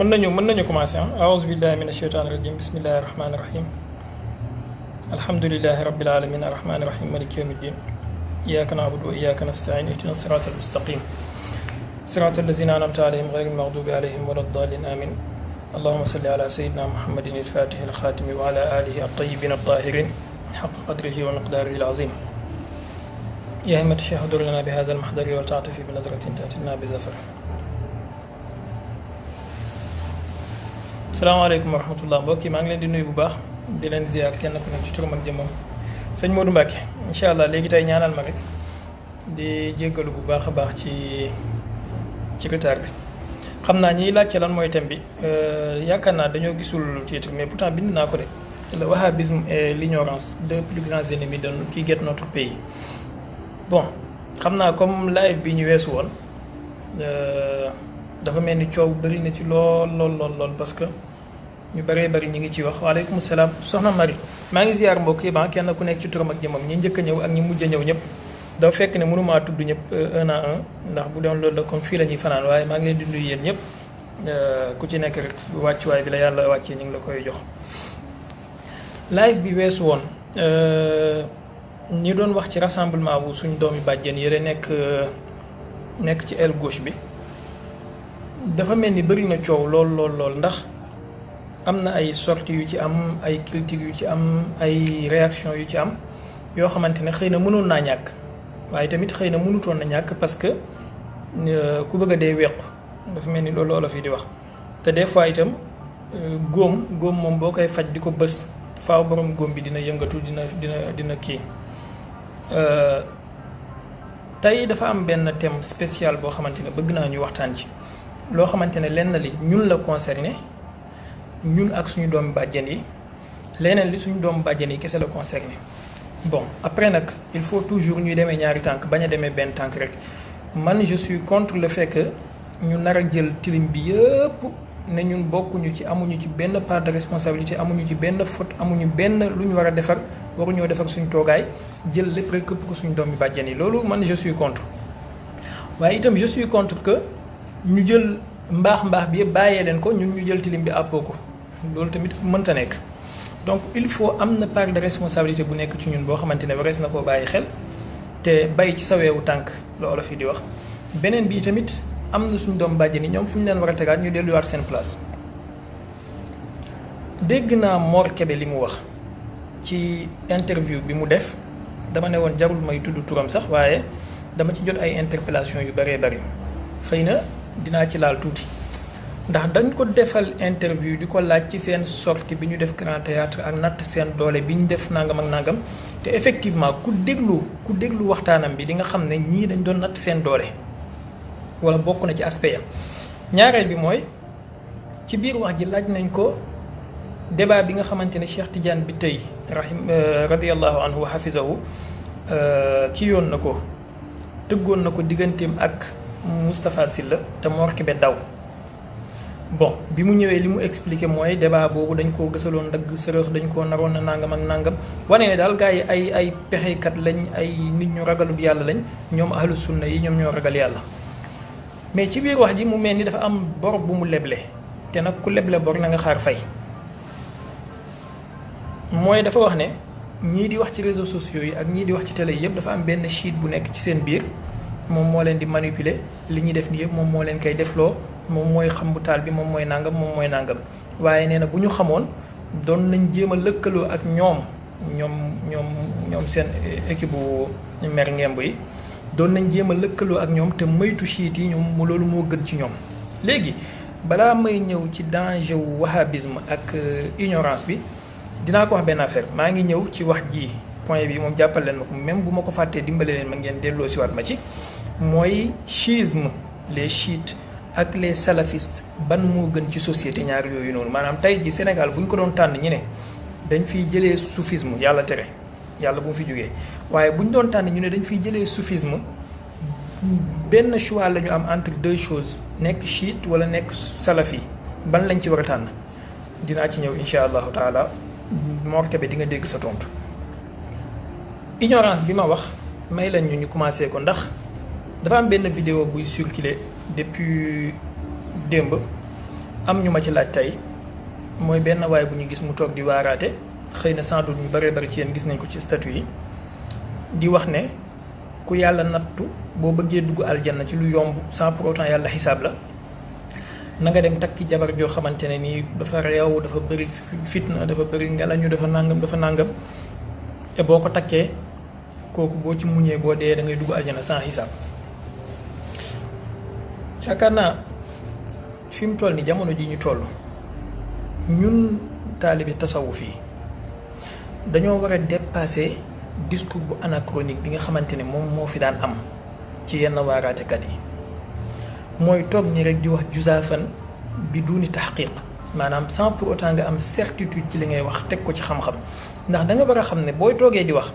mën nañu commencer a'uuzu billahi mina shaytaani rajim bismillahi rahmaani rahim alhamdulillahi rabbil alamin arrahmaani rahim maliki yawmi ddin iyyaka na'budu wa iyyaka nasta'in ihdina siratal mustaqim siratal lazina an'amta alayhim ghayril maghdubi alayhim waladdallin amin allahumma salli ala sayyidina muhammadin al-fatihi al-khatimi wa ala alihi at-tayyibin at-tahirin haqqa qadrihi wa miqdarihi al-azim ya himmata shaykh udur lana bi hadha al-mahdari wa ta'tafi bi nazratin ta'tina bi zafar. salaamaaleykum wa rahmatullah mbokk yi maa ngi leen di nuyu bu baax di leen ziar kenn ku nekk ci turam ak jëmmam sëñ Modou Mbacke incha allah léegi tey ñaanal ma rek di jéggalu bu baax a baax ci retard bi. xam naa ñiy laajte lan mooy thème bi yaakaar naa dañoo gisul titre mais pourtant bind naa ko de le wahhabisme et l'ignorance, deux plus grands ennemis qui guettent notre pays. Bon xam naa comme live bi ñu weesu woon dafa mel ni coow bëri na ci lool parce que ñu bëree bëri ñu ngi ciy wax waaleykum salaam soxna Marie maa ngi ziar mbokk yi ba kenn ku nekk ci turam ak jëmmam ñi njëkk a ñëw ak ñi mujj a ñëw ñëpp dafa fekk ne mënumaa tudd ñëpp un à un ndax bu doon loolu la comme fii la ñuy fanaan waaye maa ngi leen di nuyu yéen ñëpp ku ci nekk rek wàccuwaay bi la yàlla wàccee ñu ngi la koy jox. live bi weesu woon ñi doon wax ci rassemblement bu suñ doomi bàjjen yëre nekk ci aile gauche bi dafa mel ni bëri na coow lool ndax am na ay sorties yu ci am ay critiques yu ci am ay réactions yu ci am yoo xamante ne xëy na mënoon naa ñàkk waaye tamit xëy na mënutoon na ñàkk parce que ku bëgg a dee wequ dafa mel ni loolu olof yi di wax te des fois itam góom moom boo koy faj di ko bës faaw borom góom bi dina yëngatu dina kii. tey dafa am benn thème spécial boo xamante ne bëgg naa ñu waxtaan ci loo xamante ne lenn li ñun la concerné ñun ak suñu doomu bàjjen yi leneen li suñu doomu bàjjen yi kese la concerné. bon après nag il faut toujours ñuy demee ñaari tànk bañ a demee benn tànk rek man je suis contre le fait que ñu nar a jël tilim bi yëpp ne ñun bokkuñu ci amuñu ci benn part de responsabilité amuñu ci benn faute amuñu benn lu ñu war a defar waruñoo defar suñu toogaay jël lépp rek këpp ko suñu doomi bàjjen yi loolu man je suis contre. waaye itam je suis contre que ñu jël mbaax bi yëpp bàyyee leen ko ñun ñu jël tilim bi àppoo ko loolu tamit mënta nekk. donc il faut am na part de responsabilité bu nekk ci ñun boo xamante ne warees na koo bàyyi xel te bay ci saweewu tànk loolu fi di wax beneen bi tamit am na suñu doom bàjjen yi ñoom fu ñu leen war a tegaat ñu delluwaat seen place. dégg naa Mor Kébé li mu wax ci interview bi mu def dama ne woon jarul may tudd turam sax waaye dama ci jot ay interpellation yu bëree bëri xëy na dinaa ci laal tuuti. ndax dañ ko defal interview di ko laaj ci seen sortie bi ñu def grand théâtre ak natt seen doole bi ñu def nangam ak nangam te effectivement ku déglu waxtaanam bi di nga xam ne ñii dañ doon natt seen doole wala bokk na ci aspect ya. ñaareel bi mooy ci biir wax ji laaj nañ ko débat bi nga xamante ne Cheikh Tidiane bi tey radiyallahu anhu wa hafizahu ki yoon na ko tëggoon na ko digganteem ak Moustapha Sylla te Mor Kébé daw. bon bi mu ñëwee li mu expliqué mooy débat boobu dañ koo gësaloon dagg sërëx dañ koo naroon na nangam ak nangam wane ne daal gars yi ay pexeykat lañ ay nit ñu ragalub yàlla lañ ñoom ahlu sunna yi ñoom ñoo ragal yàlla. mais ci biir wax ji mu mel ni dafa am bor bu mu leble te nag ku leble bor na nga xaar fay mooy dafa wax ne ñii di wax ci réseaux sociaux yi ak ñii di wax ci télé yi yëpp dafa am benn chiite bu nekk ci seen biir moom moo leen di manipuler li ñuy def nii yëpp moom moo leen koy defloo moom mooy xam bu taal bi moom mooy nangam waaye nee na bu ñu xamoon doon nañ jéem a lëkkaloo ak ñoom seen équipe bu mer ngemb yi doon nañ jéem a lëkkaloo ak ñoom te moytu chiite yi ñoom loolu moo gën ci ñoom. léegi balaa may ñëw ci danger wu wahhabisme ak ignorance bi dinaa ko wax benn affaire maa ngi ñëw ci wax ji point bi moom jàppal leen ma ko même bu ma ko fàttee dimbale leen ma ngeen delloo si waat ma ci mooy chiisme les chiites ak les salafistes ban moo gën ci société ñaar yooyu noonu maanaam tey ji Sénégal bu ñu ko doon tànn ñi ne dañ fiy jëlee soufisme yàlla tere yàlla bu mu fi jógee waaye bu ñu doon tànn ñu ne dañ fiy jëlee soufisme benn choix la ñu am entre deux choses nekk chiite wala nekk salafi ban lañ ci war a tànn dinaa ci ñëw incha allahu taala Mor Kébé di nga dégg sa tontu. ignorance bi ma wax may lañ ñu commencé ko ndax dafa am benn vidéo buy circuler depuis démb am ñu ma ci laaj tey mooy benn waay bu ñu gis mu toog di waaraate xëy na sans doute ñu bëree bëri ci yéen gis nañ ko ci statut yi di wax ne ku yàlla nattu boo bëggee dugg aljanna ci lu yomb sans pour autant yàlla xisaab la na nga dem takki jabar joo xamante ne nii dafa réew dafa bëri fitna dafa bëri ngelañu dafa nàngam te boo ko takkee kooku boo ci muñee boo dee da ngay dugg aljanna sans xisaab yaakaar naa fi mu toll ni jamono ji ñu toll ñun taalibi tasawuf yi dañoo war a dépasser discours bu anachronique bi nga xamante ne moom moo fi daan am ci yenn waaraatekat yi mooy toog ñi rek di wax jusaafan bi duuni taxqiq maanaam sans pour autant nga am certitude ci li ngay wax teg ko ci xam-xam ndax da nga war a xam ne booy toogee di wax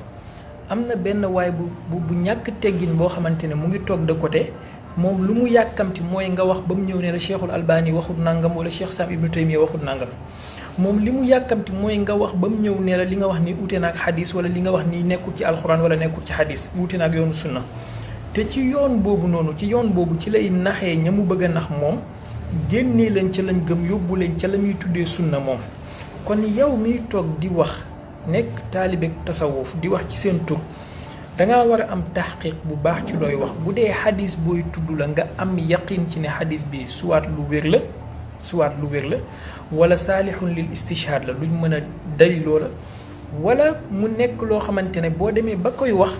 am na benn waay bu ñàkk teggin boo xamante ne mu ngi toog de côté moom lu mu yàkkamti mooy nga wax ba mu ñëw ne la Cheikhul Albani waxut nangam wala Cheikh Sam Ibnu Taymiya waxut nangam moom li mu yàkkamti mooy nga wax ba mu ñëw ne la li nga wax ni uute na ak xadis wala li nga wax ni nekkul ci alxuraan wala nekkul ci xadis uute na ak yoonu sunna te ci yoon boobu noonu ci yoon boobu ci lay naxee ña mu bëgg a nax moom génnee leen ca lañ gëm yóbbu leen ca la ñuy tuddee sunna moom kon yow miy toog di wax nekk taalibe tasawuf di wax ci seen tur dangaa war a am taxqiq bu baax ci looy wax bu dee xadis booy tudd la nga am yaqin ci ne xadis bi suwaat lu wér la wala saalihun lil istishhaad la luñ mën a daliloo la wala mu nekk loo xamante ne boo demee ba koy wax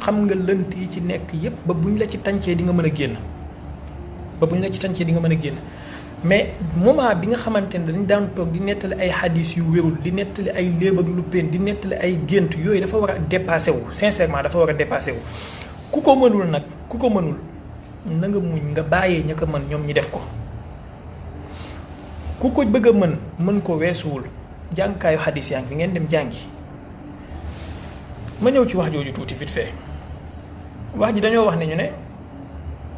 xam nga lënt yi ci nekk yépp ba buñ la ci tàncee di nga mën a génn mais moment bi nga xamante ne dañ daan toog di nettali ay xadis yu wérul di nettali ay léeb ak luppeen di nettali ay gént yooyu dafa war a dépassé wu sincèrement dafa war a dépassé wu ku ko mënul na nga muñ nga bàyyee ña ko mën ñoom ñi def ko ku ko bëgg a mën ko weesuwul jàngkaayu xadis yaa ngi fi ngeen dem jàngi ma ñëw ci wax jooju tuuti vite fait wax ji dañoo wax ne ñu ne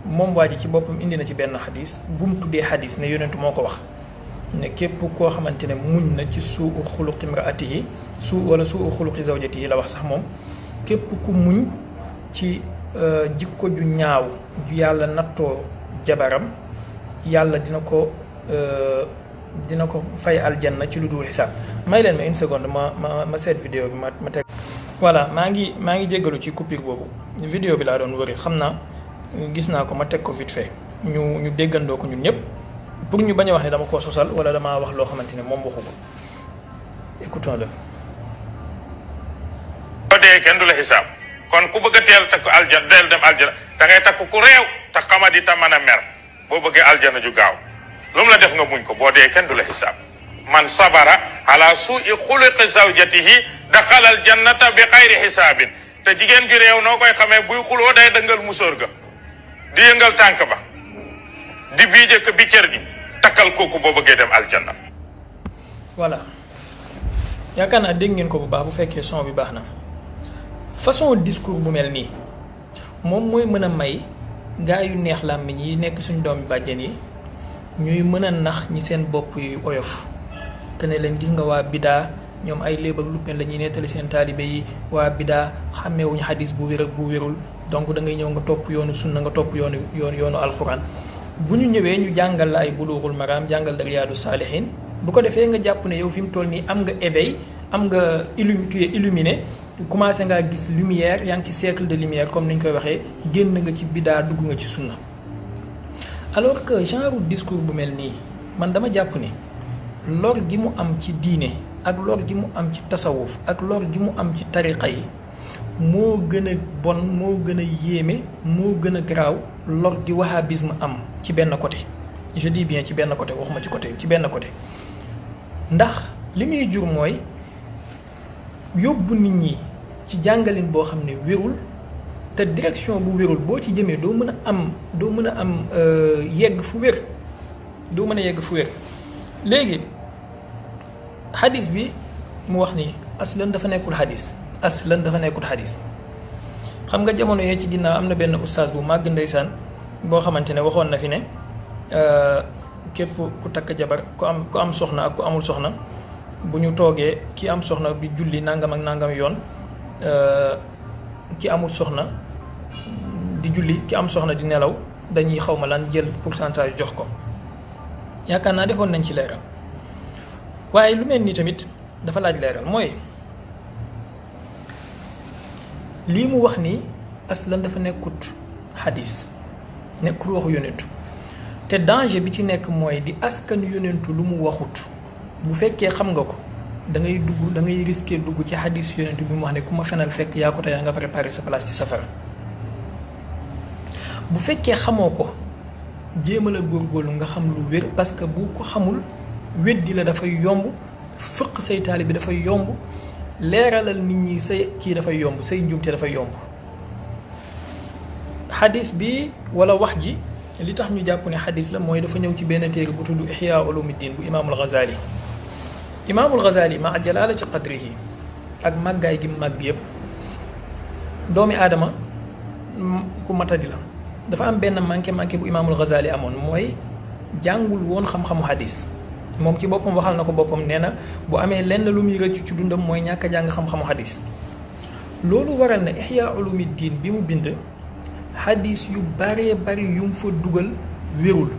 moom waa ji ci boppam indi na ci benn xadis bu mu tuddee xadis ne yonentu moo ko wax ne képp koo xamante ne muñ na ci suu xuluqi imraatihi suu xuluqi zawjatihi la wax sax moom képp ku muñ ci jikko ju ñaaw ju yàlla nattoo jabaram yàlla dina ko fay aljanna ci lu dul xisaab may leen ma une seconde ma seet vidéo bi ma teg voilà maa ngi jéggalu ci coupure boobu vidéo bi laa doon wëri xam naa gis naa ko ma teg ko vite fait ñu déggandoo ko ñun ñëpp pour ñu bañ a wax ne dama koo sosal wala damaa wax loo xamante ne moom waxu ko écoutons-le. boo dee kenn du la xisaab kon ku bëgg a teel takk aljana del dem aljana da ngay takk ku réew te xamadi ta mën a mer boo bëggee aljana ju gaaw lu mu la def nga muñ ko boo dee kenn du la xisaab man sabara ala su'i xuluqi zawjatihi daxala aljannata bi xayri xisaabin te jigéen gi réew noo koy xamee buy xuloo day dëngal musóor ga di yëngal tànk ba di bii jëkk bi cër gi takkal kooku boo bëggee dem aljanna. voilà yaakaar naa dégg ngeen ko bu baax bu fekkee son bi baax na façon discours bu mel nii moom mooy mën a may gaa yu neex làmmiñ yi nekk suñ doom bi bàjjen yi ñuy mën a nax ñi seen bopp yu oyof te ne leen gis nga waa bidaa ñoom ay léeb ak luppeen la ñuy nettali seen taalibe yi waa bidaa xàmmeewuñu xadis bu wér ak bu wérul donc da ngay ñëw nga topp yoonu sunna nga topp yoonu alxuraan bu ñu ñëwee ñu jàngal la ay buluuxul maraam jàngal la riyaadu saalihin bu ko defee nga jàpp ne yow fi mu toll nii am nga éveil am nga tu es illuminé commencé ngaa gis lumière yaa ngi ci siècle de lumière comme ni ñu koy waxee génn nga ci bidaa dugg nga ci sunna alors que genre discours bu mel nii man dama jàpp ni lor gi mu am ci diine ak lor gi mu am ci tasawuf ak lor gi mu am ci tariqa yi moo gën a bon moo gën a yéeme moo gën a garaaw lor gi wahhabisme am ci benn côté je dis bien ci benn côté waxuma ci benn côté ndax li muy jur mooy yóbbu nit ñi ci jàngalin boo xam ne wérul te direction bu wérul boo ci jëmee doo mën a am yegg fu wér léegi xadis bi mu wax ni aslan dafa nekkul xadis xam nga jamono yee ci ginnaaw am na benn ustaas bu màgg ndeysaan boo xamante ne waxoon na fi ne képp ku takk jabar ku am soxna ak ku amul soxna bu ñu toogee ki am soxna bi julli nangam ak nangam yoon ki amul soxna di julli ki am soxna di nelaw dañuy xawma lan jël pourcentage jox ko yaakaar naa defoon nañ ci leeral waaye lu mel nii tamit dafa laaj leeral mooy lii mu wax ni aslan dafa nekkut xadis nekkul waxu yonentu te danger bi ci nekk mooy di askan yonentu lu mu waxut bu fekkee xam nga ko da ngay risquer dugg ci xadis yonentu bi mu wax ne ku ma fenal fekk yaa ko tey nga préparer sa place ci safara bu fekkee xamoo ko jéemal a góorgóorlu nga xam lu wér parce que bu ko xamul weddi la dafay yomb fëq say taalibe bi dafay yomb leeralal nit ñi say kii dafay yomb say njumte dafay yomb xadis bi wala wax ji li tax ñu jàpp ne xadis la mooy dafa ñëw ci benn téere bu tudd Ihya Ulumuddin bu imaamul Ghazali imaamul Ghazali ma jalaalati qadrihi ak màggaay gi màgg yëpp doomi aadama ku matadi la dafa am benn manqué bu imaamul Ghazali amoon mooy jàngul woon xam-xamu xadis moom ci boppam waxal na ko boppam nee na bu amee lenn lu muy rëcc ci dundam mooy ñàkk a jàng xam-xamu xadis loolu waral na Ihya Ulumuddin bi mu bind xadis yu baree bari yu mu fa dugal wérul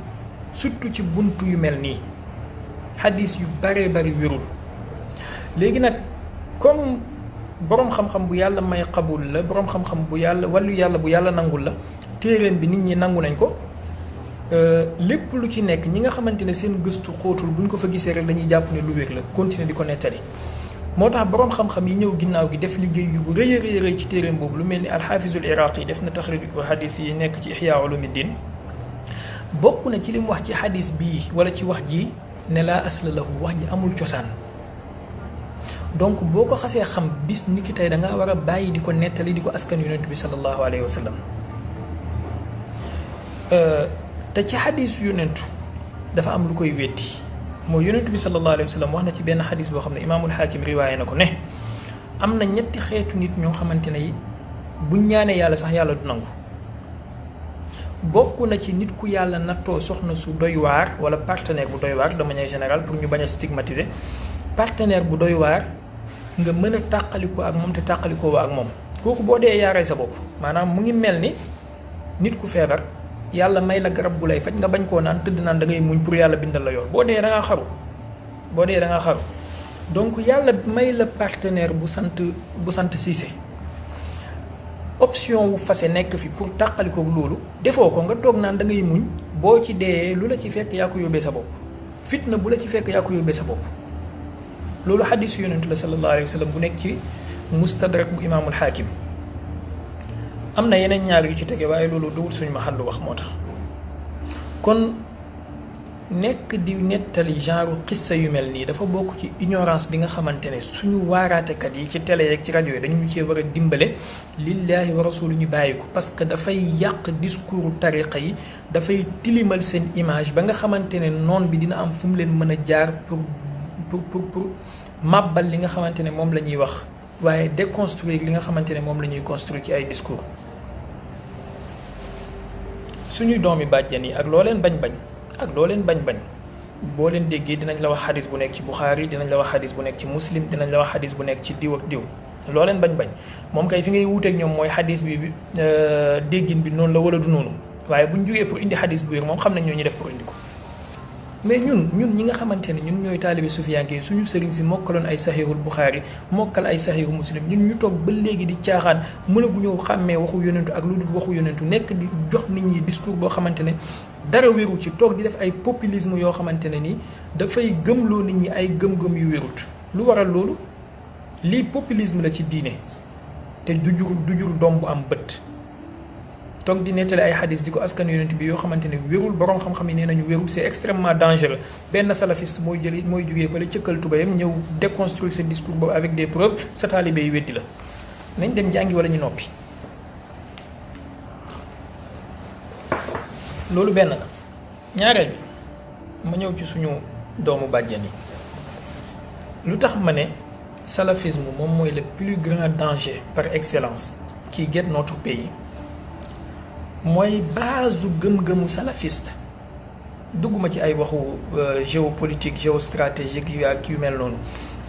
surtout ci buntu yu mel nii xadis yu baree bari wérul léegi nag comme boroom xam-xam bu yàlla may xabul la boroom xam-xam bu yàlla wàllu yàlla bu yàlla nangul la téeréem bi nit ñi nangu nañ ko lépp lu ci nekk ñi nga xamante ne seen gëstu xóotul buñ ko fa gisee rek dañuy jàpp ne lu wér la continuer di ko nettali moo tax boroom xam-xam yi ñëw ginnaaw gi def liggéey yu rëy a rëy ci téeréem boobu lu mel ni alxaafizul iraqi def na taxrij xadis yi nekk ci Ihya Ulumuddin bokk na ci li mu wax ci xadis bii wala ci wax ji ne laa asla lahu wax ji amul cosaan donc boo ko xasee xam bis ni ki tey da ngaa war a bàyyi di ko nettali di ko askan yonent bi sallallahu alayhi wa sallam te ci xadis yonentu dafa am lu koy weddi mooy yonentu bi sallallahu alayhi wa sallam wax na ci benn xadis boo xam ne imaamul xaakim riwaaye na ko ne am na ñetti xeetu nit ñoo xamante ne buñ ñaanee yàlla sax yàlla du nangu bokk na ci nit ku yàlla nattoo soxna su doy waar wala partenaire bu doy waar de manière générale pour ñu bañ a stigmatiser partenaire bu doy waar nga mën a tàqalikoo ak moom te tàqalikoo ak moom kooku boo dee yaaree sa bopp maanaam mu ngi mel ni nit ku feebar yàlla may la garab bu lay faj nga bañ koo naan tëdd naan da ngay muñ pour yàlla bindal la yoon boo dee da ngaa xaru donc yàlla may la partenaire bu sant Cissé option wu fase nekk fi pour tàqalikoo loolu defoo ko nga toog naan da ngay muñ boo ci dee lu la ci fekk yaa ko yóbbee sa bopp fitna bu la ci fekk yaa ko yóbbee sa bopp loolu xadisu yonentu la sallallahu alayhi wa sallam bu nekk ci mustadrak bu imaamul xaakim am na yeneen ñaar yu ci tege waaye loolu dugul suñu ma xandu wax moo tax kon nekk di nettali genre xissa yu mel nii dafa bokk ci ignorance bi nga xamante ne suñu waaraatekat yi ci télé yeeg ci rajo yi dañu cee war a dimbale lillahi wa rasulu ñu bàyyi ko parce que dafay yàq discours tariqa yi dafay tilimal seen image ba nga xamante ne noon bi dina am fu mu leen mën a jaar pour màbbal li nga xamante ne moom la ñuy wax waaye déconstruire li nga xamante ne moom la ñuy construire ci ay discours suñuy doomi bàjjen yi ak loo leen bañ-bañ ak loo leen bañ-bañ boo leen déggee dinañ la wax xadis bu nekk ci Buxaari dinañ la wax xadis bu nekk ci Muslim dinañ la wax xadis bu nekk ci diw ak diw loo leen bañ-bañ moom kay fi ngay wuuteeg ñoom mooy xadis bi déggin bi noonu la wala du noonu waaye buñ jógee pour indi xadis bu wér moom xam nañ ñoo ñu def pour indi ko mais ñun ñi nga xamante ne ñun ñooy taalibe sufiyanke yi suñu sëriñ si mokkaloon ay saxiixul Buxaari mokkal ay saxiixu Muslim ñun ñu toog ba léegi di caaxaan mënaguñoo xàmmee waxu yonentu ak lu dul waxu yonentu nekk di jox nit ñi discours boo xamante ne dara wéru ci toog di def ay populisme yoo xamante ne nii dafay gëmloo nit ñi ay gëm-gëm yu wérut lu waral loolu lii populisme la ci diine te du jur doom bu am bët toog di nettali ay xadis di ko askan yonent bi yoo xamante ne wérul borom xam-xam yi nee nañu wérul c'est extrêmement dangereux benn salafiste mooy jugee fële cëkkal tubayam ñëw déconstruire ce discours boobu avec des preuves sa taalibe yi weddi la nañ dem jàngi wala ñu noppi loolu benn la ñaareel bi ma ñëw ci suñu doomu bàjjen yi lu tax ma ne salafisme moom mooy le plus grand danger par excellence qui guette notre pays mooy base du gëm-gëmu salafiste dugguma ci ay waxu géopolitique géostratégique yu ak yu mel noonu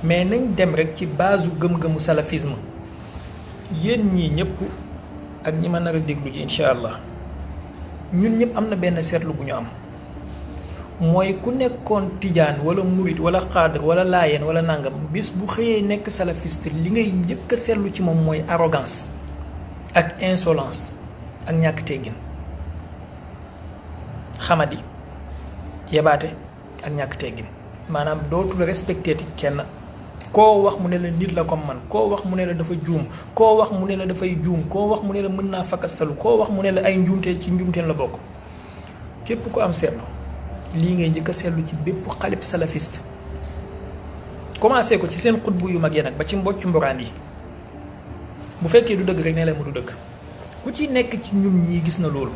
mais nañ dem rek ci base du gëm-gëmu salafisme yéen ñii ñëpp ak ñi ma nar a déglu ji incha allah ñun ñëpp am na benn seetlu bu ñu am mooy ku nekkoon tijaan wala murit wala xaadar wala laayeen wala nangam bis bu xëyee nekk salafiste li ngay njëkk a seetlu ci moom mooy arrogance ak insolence ak ñàkk teggin xamadi yebaate ak ñàkk teggin maanaam dootul respecté ti kenn koo wax mu ne la nit la comme man koo wax mu ne la dafa juum koo wax mu ne la dafay juum koo wax mu ne la mën naa fakkasalu koo wax mu ne la ay njuumte ci njuumteen la bokk képp ko am seetlu lii ngay njëkk a seetlu ci bépp xalib salafiste commencé ko ci seen xutbu yu mag yi nag ba ci mbocc mboraan yi bu fekkee du dëgg rek ne la mu du dëgg ku ci nekk ci ñun ñii gis na loolu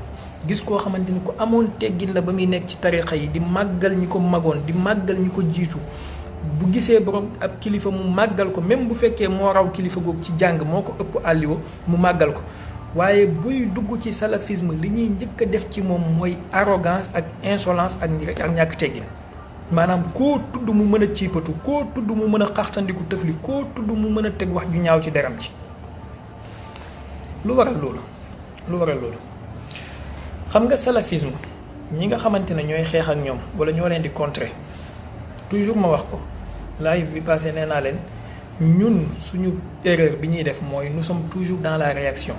gis koo xamante ni ku amoon teggin la ba muy nekk ci tarixa yi di màggal ñi ko magoon di màggal ñi ko jiitu bu gisee borom ab kilifa mu màggal ko même bu fekkee moo raw kilifa googu ci jàng moo ko ëpp àlliwo mu màggal ko waaye buy dugg ci salafisme li ñuy njëkk a def ci moom mooy arrogance ak insolence ak ñàkk teggin maanaam koo tudd mu mën a ciipatu koo tudd mu mën a xaxtandiku tëfli koo tudd mu mën a teg wax ju ñaaw ci deram ci lu waral loolu xam nga salafisme ñi nga xamante ne ñooy xeex ak ñoom wala ñoo leen di contrer toujours ma wax ko live bi passé nee naa leen ñun suñu erreur bi ñuy def mooy nous sommes toujours dans la réaction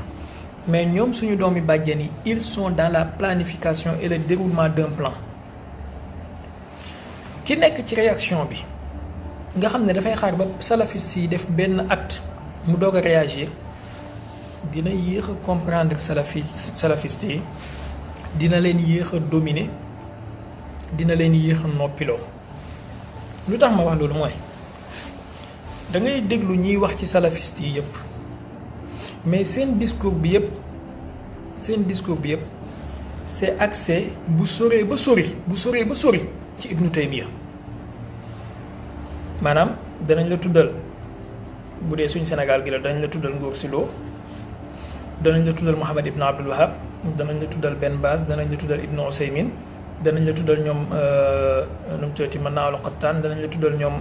mais ñoom suñu doomi bàjjen yi ils sont dans la planification et le déroulement d'un plan ki nekk ci réaction bi nga xam ne dafay xaar ba salafiste yi def benn acte mu doog a réagir dina yéex a comprendre salafiste yi dina leen yéex a dominer dina leen yéex a noppiloo lu tax ma wax loolu mooy da ngay déglu ñiy wax ci salafiste yi yëpp mais seen discours bi yëpp c'est axé bu soree ba sori ci Ibnu Taymiya maanaam danañ la tuddal bu dee suñu Sénégal gi la danañ la tuddal Ngor Silo danañ la tuddal Mohamed Ibn Abdul Wahab danañ la tuddal Ben Baz danañ la tuddal Ibnu Usaymin danañ la tuddal ñoom nu mu tuddati mën naa Al-Qattaan danañ la tuddal ñoom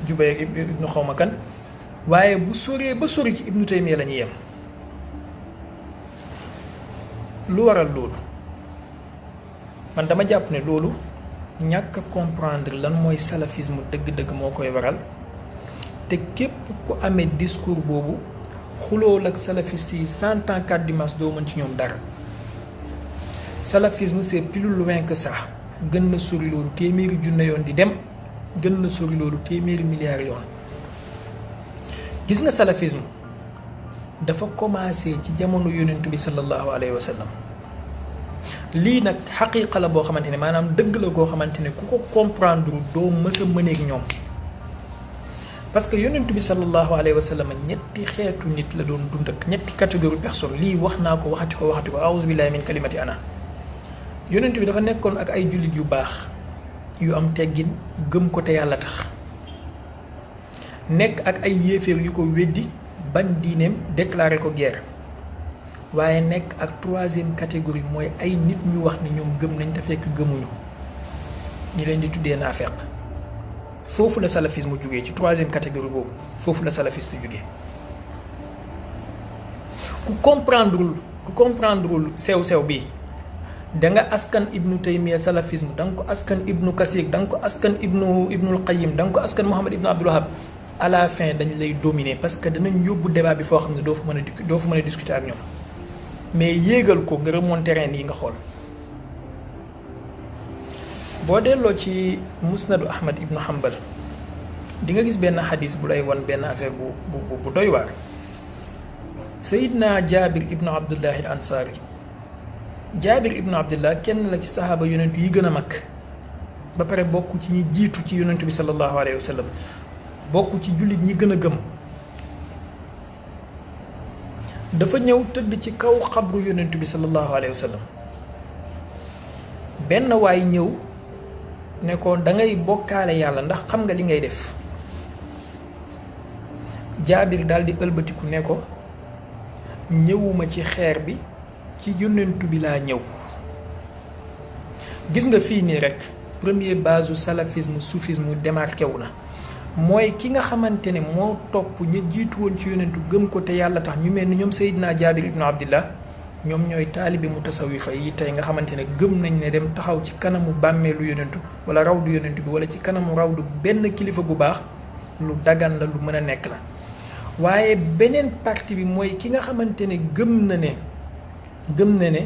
Jubay ibnu xawma kan waaye bu soree ba sori ci Ibnu Taymiya la ñuy yem lu waral loolu man dama jàpp ne loolu ñàkk a comprendre lan mooy salafisme dëgg-dëgg moo koy waral te képp ku amee discours boobu xulool ak salafiste yi 100 ans 4 dimanche doo mën ci ñoom dara salafisme c'est plus loin que ça gën na sori loolu téeméeri junne yoon di dem gën na sori loolu téeméeri milliards yoon gis nga salafisme dafa commencé ci jamono yonent bi sallallahu alayhi wa sallam lii nag xaqiiqa la boo xamante ne maanaam dëgg la goo xamante ne ku ko comprendre doo mës a mëneeg ñoom parce que yonent bi sallallahu alayhi wa sallam ñetti xeetu nit la doon dund ak ñetti catégorie personne lii wax naa ko waxati ko a'uuzu billahi min kalimati ana yonent bi dafa nekkoon ak ay jullit yu baax yu am teggin gëm ko te yàlla tax nekk ak ay yéeféer yu ko weddi bañ diineem déclaré ko guerre waaye nekk ak troisième catégorie mooy ay nit ñu wax ni ñoom gëm nañ te fekk gëmuñu ñi leen di tuddee naafeq foofu la salafisme jógee ci troisième catégorie boobu foofu la salafiste jógee ku comprendreul sew bi da nga askan Ibnu Taymiya salafisme da nga ko askan Ibnu Kasir da nga ko askan Ibnul Qayyim da nga ko askan Mohamed Ibn Abdul Wahab à la fin dañ lay dominer parce que danañ yóbbu débat bi foo xam ne doo fa mën a discuter ak ñoom mais yéegal ko nga remonter terrain yi nga xool boo delloo ci musnadu Ahmad Ibn Hanbal di nga gis benn xadis bu lay wan benn affaire bu doy waar Seydina Jaabir Ibn Abdullah al Ansari Jaabir Ibn Abdullah kenn la ci saxaaba yonent yi gën a mag ba pare bokk ci ñi jiitu ci yonent bi sallallahu alayhi wa sallam bokk ci jullit ñi gën a gëm dafa ñëw tëdd ci kaw xabru yonent bi sallallahu alayhi wa sallam benn waay ñëw ne ko da ngay bokkaale yàlla ndax xam nga li ngay def Jaabir daal di ëlbatiku ne ko ñëwuma ci xeer bi ci yonent bi laa ñëw gis nga fii nii rek premier base salafisme soufisme démarqué wu na mooy ki nga xamante ne moo topp ña jiitu woon ci yonentu gëm ko te yàlla tax ñu mel ni ñoom Seydina Jaabir ibnu Abdillah ñoom ñooy taalibe mu tasawifa yi tey nga xamante ne gëm nañ ne dem taxaw ci kanamu bàmmeelu yonentu wala rawdu yonentu bi wala ci kanamu rawdu benn kilifa gu baax lu dagan la lu mën a nekk la. waaye beneen partie bi mooy ki nga xamante ne gëm na ne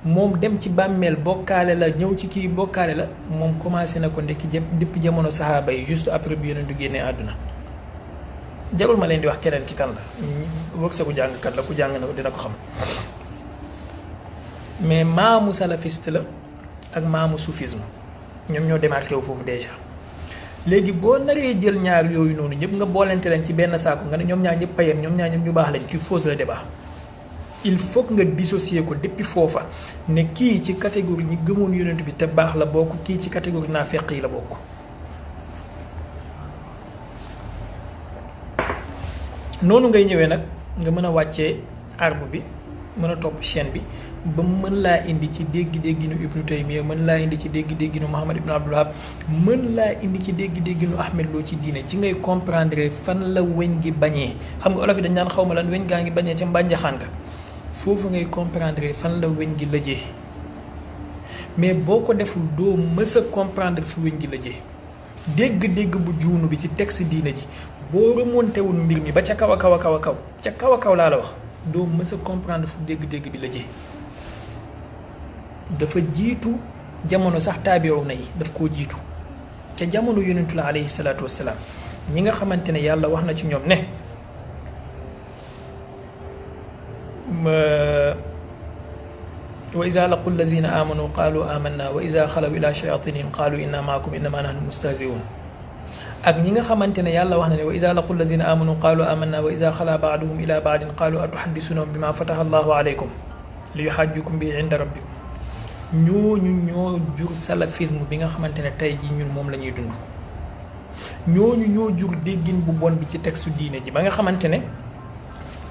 moom dem ci bàmmeel bokkaale la ñëw ci kii bokkaale la moom commencé na ko ndekki depuis jamono saxaaba yi juste après bi yonentu génnee àdduna. jarul ma leen di wax keneen ki kan la wërsëgu jàngkat la ku jàng na ko dina ko xam mais maamu salafiste la ak maamu soufisme ñoom ñoo démarqué wu foofu déjà. léegi boo naree jël ñaar yooyu noonu ñëpp nga boolente leen ci benn saako nga ne ñoom ñaar ñëpp payam ñoom ñaar ñëpp ñu baax lañ ci fausse le débat. il faut que nga dissocier ko depuis foofa ne kii ci catégorie ñi gëmoon yonent bi te baax la bokk kii ci catégorie naafeq yi la bokk. noonu ngay ñëwee nag nga mën a wàccee arbre bi mën a topp chaîne bi ba mën laa indi ci dégg-dégginu Ibnu Taymiya mën laa indi ci dégg-dégginu Muhammad ibn Abdul Wahhab mën laa indi ci dégg-dégginu Ahmed Lo ci diine ci ngay comprendre fan la weñ gi bañee. xam nga olof yi dañ naan xaw ma lan weñ gaa ngi bañee ca mbànjaxaan nga foofu ngay comprendre fan la weñ gi lëjee mais boo ko deful doo mës a comprendre fi weñ gi lëjee dégg-dégg bu juunu bi ci texte diine ji boo remonté wul mbir mi ba ca kaw a kaw a kaw a kaw ca kaw a kaw laa la wax doo mës a comprendre fu dégg-dégg bi lëjee. dafa jiitu jamono sax taabi'u na yi daf koo jiitu ca jamono yonentu la alayhi salaatu wassalaam ñi nga xamante ne yàlla wax na ci ñoom ne wa iza laqu allazina amanu qaalu amanna wa iza xalaw ila shayatinihim qaalu inna maakum innama nahnu mustahzi'un ak ñi nga xamante ne yàlla wax na ne wa iza laqu allazina amanu qaalu amanna wa iza xala ba'duhum ila ba'din qaalu atuhaddithunahum bima fataha allahu alaykum li yuhajjukum bihi inda rabbikum ñooñu ñoo jur salafisme bi nga xamante ne tey jii ñun moom la ñuy dund ñooñu ñoo jur déggin bu bon bi ci texte diine ji ba nga xamante ne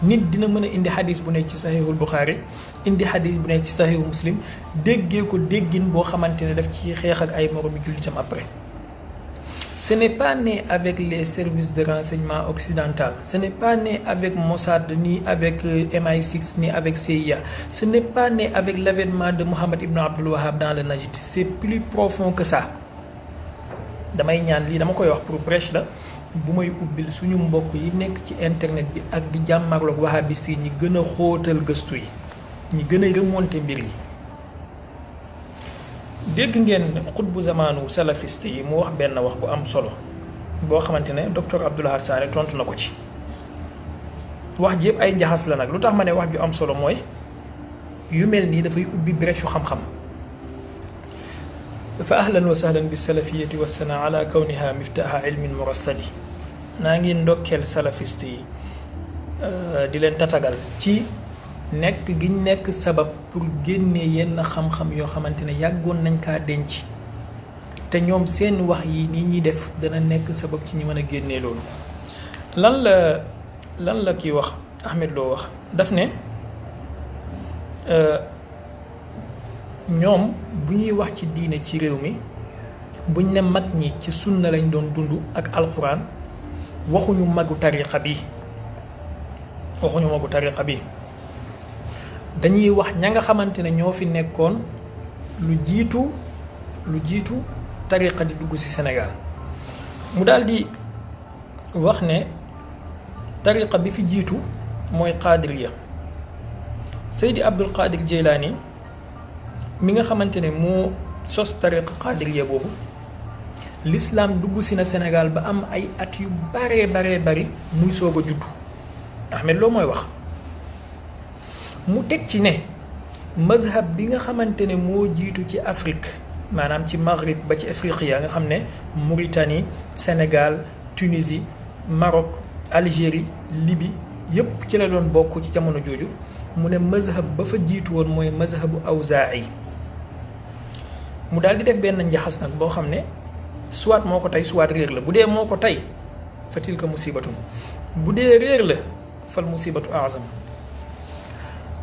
nit dina mën a indi xadis bu nekk ci saxiixul Buxaari indi xadis bu nekk ci saxiixu Muslim déggee ko déggin boo xamante ne daf ci xeex ak ay moromi jullitam après. Ce n'est pas né avec les services de renseignement occidental, ce n'est pas né avec Mossad, ni avec MI6, ni avec CIA, ce n'est pas né avec l'avènement de Muhammad ibn Abdul Wahhab dans le Najd. C'est plus profond que ça. damay ñaan lii dama koy wax pour brèche la bu may ubbil suñu mbokk yi nekk ci internet bi ak di jàmmarloog wahhabiste yi ñi gën a xóotal gëstu yi ñi gën a remonter mbir yi. dégg ngeen xutbu zamaanu salafiste yi mu wax benn wax bu am solo boo xamante ne docteur Abdoul Ahad Sané tontu na ko ci wax ji yëpp ay njaxas la nag lu tax ma ne wax ju am solo mooy yu mel nii dafay ubbi brèche xam-xam. fa ahlan wa sahlan bi salafiyati wa sana ala kawniha miftaaha ilmin murassadi naa ngi ndokkeel salafiste yi di leen tatagal ci nekk gi ñu nekk sabab pour génne yenn xam-xam yoo xamante ne yàggoon nañ kaa denc te ñoom seen wax yi nii ñuy def dana nekk sabab ci ñu mën a génnee loolu. lan la kii wax Ahmed Lo wax daf ne ñoom bu ñuy wax ci diine ci réew mi buñ ne mag ñi ci sunna lañ doon dund ak alxuraan waxuñu magu tariqa bi dañuy wax ña nga xamante ne ñoo fi nekkoon lu jiitu tariqa di dugg ci Sénégal mu daal di wax ne tariqa bi fi jiitu mooy qaadiriya Seydi Abdul Qadir Jeylaani mi nga xamante ne moo sos tariqa qaadiriya boobu l'islam dugg si na Sénégal ba am ay at yu baree bari muy soog a juddu Ahmed Lo mooy wax mu teg ci ne mazhab bi nga xamante ne moo jiitu ci Afrique maanaam ci Maghrib ba ci Afriqiya nga xam ne Mauritanie Sénégal Tunisie Maroc Algérie Libye yépp ci la doon bokk ci jamono jooju mu ne mazhab ba fa jiitu woon mooy mazhabu Awzaa'i mu daal di def benn njaxas nag boo xam ne soit moo ko tey soit réer la bu dee moo ko tey fa tilka musibatun bu dee réer la fal musibatu azam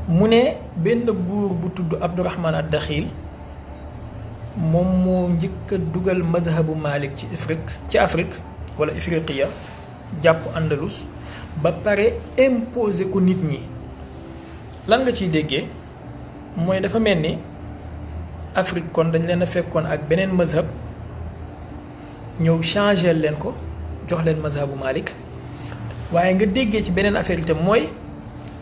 mu ne benn buur bu tudd Abdourahman ad-Dakhil moom moo njëkk a dugal mazhabu Malik ci Afrique wala Ifriqiya jàpp Andalus ba pare imposer ko nit ñi lan nga ciy déggee mooy dafa mel ni Afrique kon dañ leen a fekkoon ak beneen mazhab ñëw changé leen ko jox leen mazhabu Malik waaye nga déggee ci beneen affaire itam mooy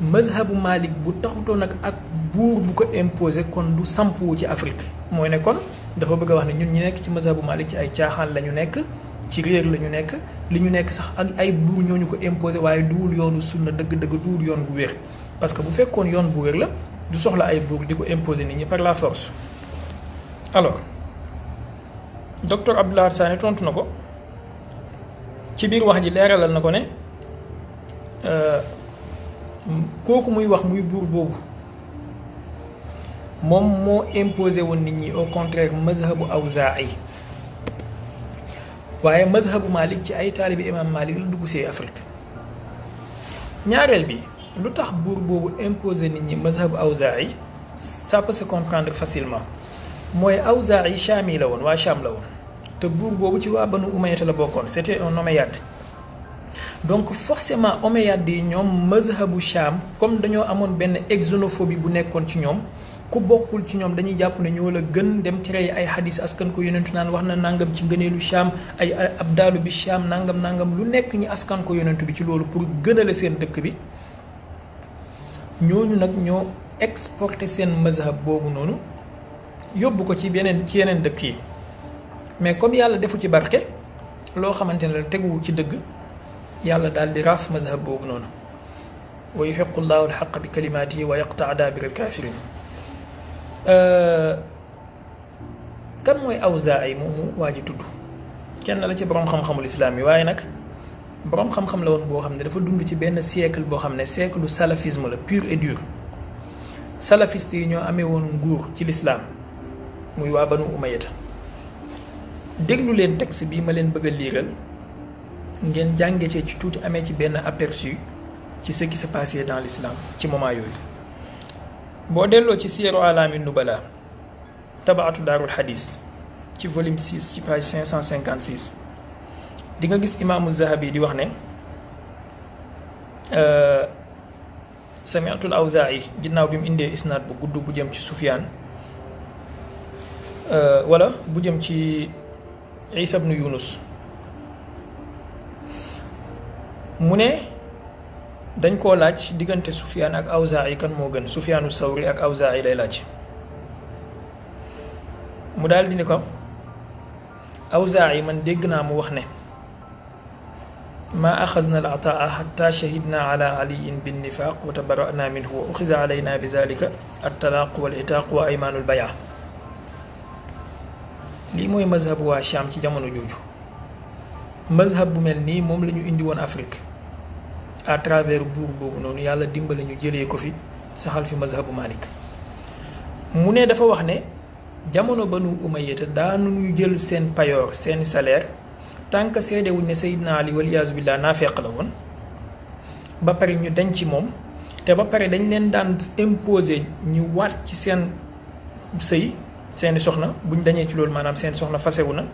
mazhabu Malik bu taxutoon ak buur bu ko imposé kon du sampu ci Afrique mooy ne kon dafa bëgg a wax ne ñun ñu nekk ci mazhabu Malik ci ay caaxaan la ñu nekk ci réer la ñu nekk li ñu nekk sax ak ay buur ñooñu ko imposé waaye duwul yoonu sunna dëgg-dëgg duwul yoon bu wér parce que bu fekkoon yoon bu wér la du soxla ay buur di ko imposé nit ñi par la force. alors docteur Abdoulaye Sané tontu na ko ci biir wax ji leeralal na ko ne kooku muy wax muy buur boobu moom moo imposé woon nit ñi au contraire mazhabu Awzaa'i waaye mazhabu Malik ci ay taalibi imam Malik la dugg see Afrique ñaareel bi lu tax buur boobu imposé nit ñi mazhabu Awzaa'i ça peut se comprendre facilement mooy Awzaa'i Cham yi la woon waa Cham la woon te buur boobu ci waa Banu Umayya la bokkoon c'était un omeyyade donc forcément omeyyade yi ñoom mazhabu Cham comme dañoo amoon benn xénophobie bu nekkoon ci ñoom ku bokkul ci ñoom dañuy jàpp ne ñoo la gën dem créer ay hadis askan ko yonentu naan wax na nangam ci ngëneelu Cham ay abdaalu bi Cham nangam lu nekk ñi askan ko yonentu bi ci loolu pour gënale seen dëkk bi ñooñu nag ñoo exporté seen mazhab boobu noonu yóbbu ko ci yeneen dëkk yi mais comme yàlla defu ci barke loo xamante ne la teguwul ci dëgg yàlla daal di raaf mazhab boobu noonu wa yuhiqqu llahu alxaqa bi kalimaatihi wa yaqtaa daabira alkaafirin kan mooy Awzaa'i moomu waa ji tudd kenn la ci boroom xam-xamul islaam yi waaye nag boroom xam-xam la woon boo xam ne dafa dund ci benn siècle boo xam ne siècle salafisme la pur et dur salafiste yi ñoo amee woon nguur ci lislaam muy waa Banu Umayyata déglu leen texte bi ma leen bëgg a liiral ngeen jànge ci tuuti amee ci benn aperçu ci ce qui s'est passé dans l'islam ci moment yooyu boo delloo ci Siyaru Alaami Nubala tabaatu daarul xadis ci volume 6 ci page 556 di nga gis imaamu Zahabi di wax ne sami'tul Awzaa'i ginnaaw bi mu indee isnaad bu gudd bu jëm ci Sufyaan wala bu jëm ci Isa ibnu Yunus mu ne dañ koo laaj diggante Sufyaan ak Awzaa'i kan moo gën Sufyaanu Sawri ak Awzaa'i lay laaj mu daal di ne ko Awzaa'i man dégg naa mu wax ne maa axazna al ataa xatta shahidna ala aliyin bin nifaaq wa tabara'na minhu wa uxiza alayna bi zalika at talaaq wal itaaq wa aymaanul bayaa lii mooy mazhabu waa Cham ci jamono jooju mazhab bu mel nii moom la ñu indi woon Afrique à travers buur boobu noonu yàlla dimbali ñu jëlee ko fi saxal fi mazhabu Malik mu ne dafa wax ne jamono Banu Umayyata daanu ñu jël seen payoor seeni salaire tant que seede wuñ ne Seydina Ali waliyaasu billah naafeq la woon ba pare ñu denc ci moom te ba pare dañ leen daan imposer ñu waat ci seen sëy seeni soxna buñ dañee ci loolu maanaam seen soxna fasewu na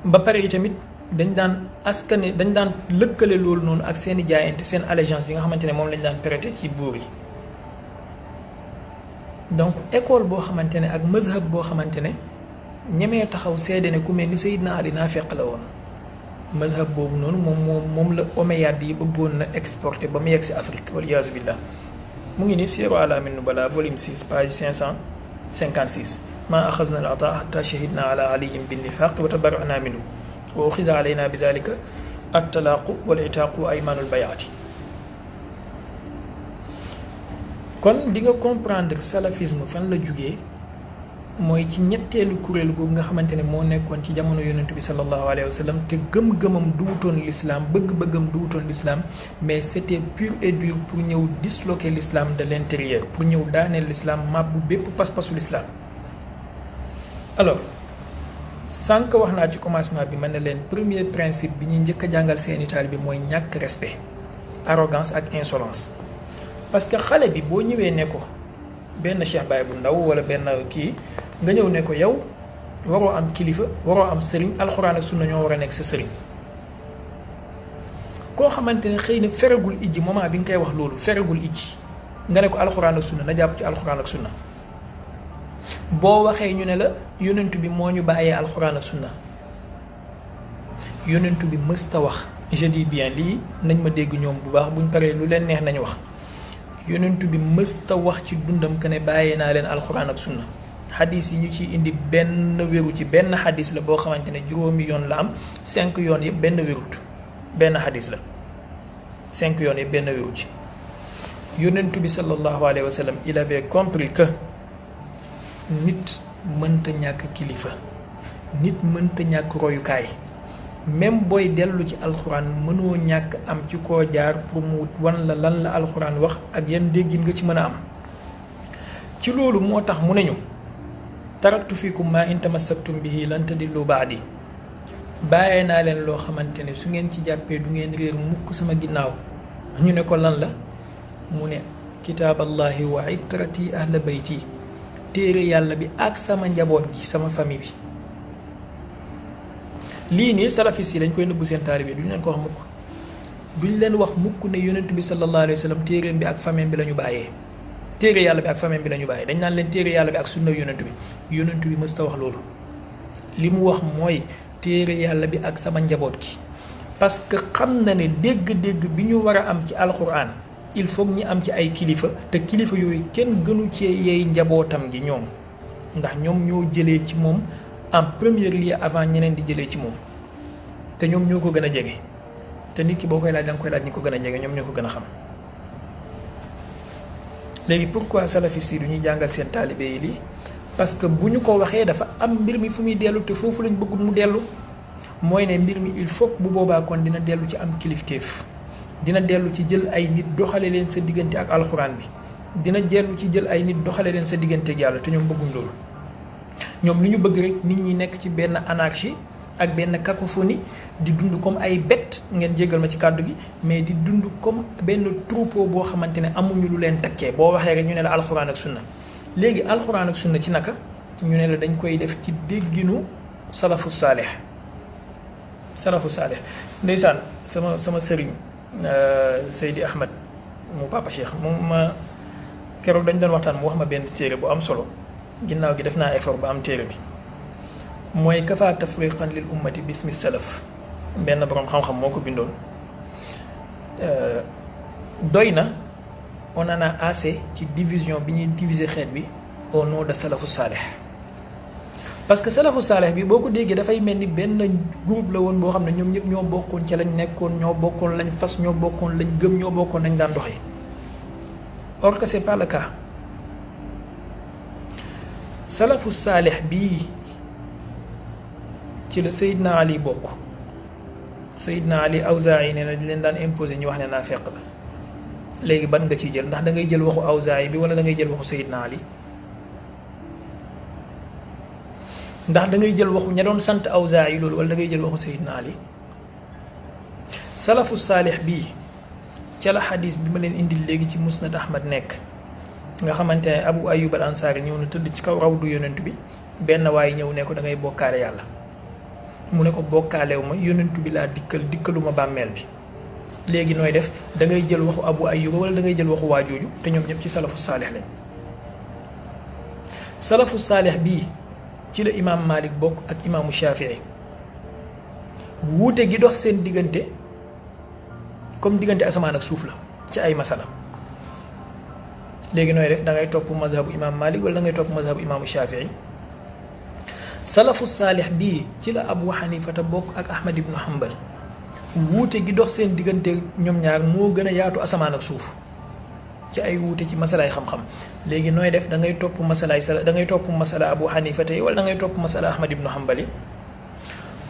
ba pare yi tamit dañ daan askane dañ daan lëkkale loolu noonu ak seeni jaayante seen allégeance bi nga xamante ne moom lañ daan prêter ci buur yi donc école boo xamante ne ak mazhab boo xamante ne ñemee taxaw seede ne ku mel ni Seydina Ali naafeq la woon mazhab boobu noonu moom la omeyyade yi bëggoon na exporté ba mu yegg si Afrique waliyaasu billah mu ngi ni Siyaru Alaami Nubala volume 6 page 556 maa axazna al ataa xatta shahidna ala aliyin bin nifaaq wa tabara'na minhu wa uxiza alayna bi zalika at talaaqu wal itaaqu wa aymaanul bayaati kon di nga comprendre salafisme fan la jugee mooy ci ñetteelu kuréel googu nga xamante ne moo nekkoon ci jamono yonent bi sallallahu alayhi wa sallam te gëm-gëmam duwutoon l'islam bëgg-bëggam duwutoon l'islam mais c'était pur et dur pour ñëw disloquer l'islam de l'intérieur pour ñëw daaneel l'islam màbbu bépp pas-pasu l'islam alors sànq wax naa ci commencement bi ma ne leen premier principe bi ñuy njëkk a jàngal seeni taalibe bi mooy ñàkk respect arrogance ak insolence parce que xale bi boo ñëwee ne ko benn Cheikh Baye bu ndaw wala benn kii nga ñëw ne ko yow waroo am kilifa waroo am sëriñ alxuraan ak sunna ñoo war a nekk sa sëriñ koo xamante ne xëy na feragul ijji moment bi nga koy wax loolu feragul ijji nga ne ko alxuraan ak sunna na jàpp ci alxuraan ak sunna. boo waxee ñu ne la yonentu bi moo ñu bàyyee alxuraan ak sunna yonentu bi mësta wax je dis bien lii nañ ma dégg ñoom bu baax buñ paree lu leen neex nañu wax yonentu bi mësta wax ci dundam que ne bàyyee naa leen alxuraan ak sunna xadis yi ñu ciy indi benn wéru ci benn xadis la boo xamante ne juróomi yoon la am 5 yoon yëpp benn wérut benn xadis la 5 yoon yëpp benn wéru ci yonentu bi sallallahu alayhi wa sallam il avait compris que nit mënta ñàkk kilifa nit mënta ñàkk royukaay même booy dellu ci alxuraan mënoo ñàkk am ci koo jaar pour mu wan la lan la alxuraan wax ak yan déggin nga ci mën a am ci loolu moo tax mu neñu taraktu fiikum maa in tamassaktum bihi lan tadillu baadi bàyyee naa leen loo xamante ne su ngeen ci jàppee du ngeen réer mukk sama ginnaaw ñu ne ko lan la mu ne kitaaballahi wa itrati ahla bayti téere yàlla bi ak sama njaboot gi sama famille bi lii nii salafis yi dañ koy nëbbu seen taalibe duñ leen ko wax mukk duñ leen wax mukk ne yonent bi sallallahu alayhi wa sallam téereem bi ak famille bi la ñu bàyyee téere yàlla bi ak famille bi la ñu bàyyee dañ naan leen téere yàlla bi ak sunna yonent bi mësta wax loolu li mu wax mooy téere yàlla bi ak sama njaboot gi parce que xam na ne dégg-dégg bi ñu war a am ci alxuraan il faut ñi am ci ay kilifa te kilifa yooyu kenn gënu cee yey njabootam gi ñoom ndax ñoom ñoo jëlee ci moom en premier lieu avant ñeneen di jëlee ci moom te ñoom ñoo ko gën a jege te nit ki boo koy laaj da nga koy laaj ñi ko gën a jege ñoom ñoo ko gën a xam. léegi pourquoi salafis yi du ñuy jàngal seen taalibe yi lii parce que bu ñu ko waxee dafa am mbir mi fu muy dellu te foofu lañ bëgg mu dellu mooy ne mbir mi il faut bu boobaa kon dina dellu ci am kilifteef. dina dellu ci jël ay nit doxale leen sa diggante ak alxuraan bi dina dellu ci jël ay nit doxale leen sa diggante ak yàlla te ñoom bëgguñ loolu ñoom li ñu bëgg rek nit ñi nekk ci benn anarchie ak benn cacophonie di dund comme ay bête ngeen jéggal ma ci kàddu gi mais di dund comme benn troupeau boo xamante ne amuñu lu leen takkee boo waxee rek ñu ne la alxuraan ak sunna léegi alxuraan ak sunna ci naka ñu ne la dañ koy def ci dégginu salafu saalih ndeysaan sama sëriñ Seydi Ahmed mu Papa Cheikh moom ma keroog dañ doon waxtaan mu wax ma benn téere bu am solo ginnaaw gi def naa effort ba am téere bi mooy kafaa tafriqan lil ummati bismi salaf benn boroom xam-xam moo ko bindoon doy na on en a assez ci division bi ñuy diviser xeet bi au nom de salafu saalih parce que salafu saalih bi boo ko déggee dafay mel ni benn groupe la woon boo xam ne ñoom ñëpp ñoo bokkoon ca lañ nekkoon ñoo bokkoon lañ fas ñoo bokkoon lañ gëm ñoo bokkoon lañ daan doxee or que c'est pas le cas salafu saalih bii ci la Seydina Ali bokk Seydina Ali Awzaa'i nee na dañ leen daan imposer ñu wax ne naa fekk la léegi ban nga ciy jël ndax da ngay jël waxu Awzaa'i bi wala da ngay jël waxu Seydina Ali ndax da ngay jël waxu ña doon sant Awzaa'i loolu wala da ngay jël waxu Seydina Ali salafu saalih bii ca la xadis bi ma leen indil léegi ci musnad Ahmad nekk nga xamante ne Abu Ayyub al Ansaari ñëw na tëdd ci kaw rawdu yonent bi benn waaye ñëw ne ko da ngay bokkaale yàlla mu ne ko bokkaalew ma yonent bi laa dikkaluma bàmmeel bi léegi nooy def da ngay jël waxu Abu Ayyub wala da ngay jël waxu waajooju te ñoom ñëpp ci salafu saalih lañ salafu saalih bii ci la imaam Malik bokk ak imaamu Shafii wuute gi dox seen diggante comme diggante asamaan ak suuf la ci ay masala léegi nooy def da ngay topp mazhabu imaam Malik wala da ngay topp mazhabu imaamu Shafii salafu saalih bii ci la Abu Hanifata bokk ak Ahmad ibnu Hanbal wuute gi dox seen diggante ñoom ñaar moo gën a yaatu asamaan ak suuf ci ay wuute ci masalaay xam-xam léegi nooy def da ngay topp masala Abu Hanifata yi wala da ngay topp masala Ahmad ibnu Hanbal yi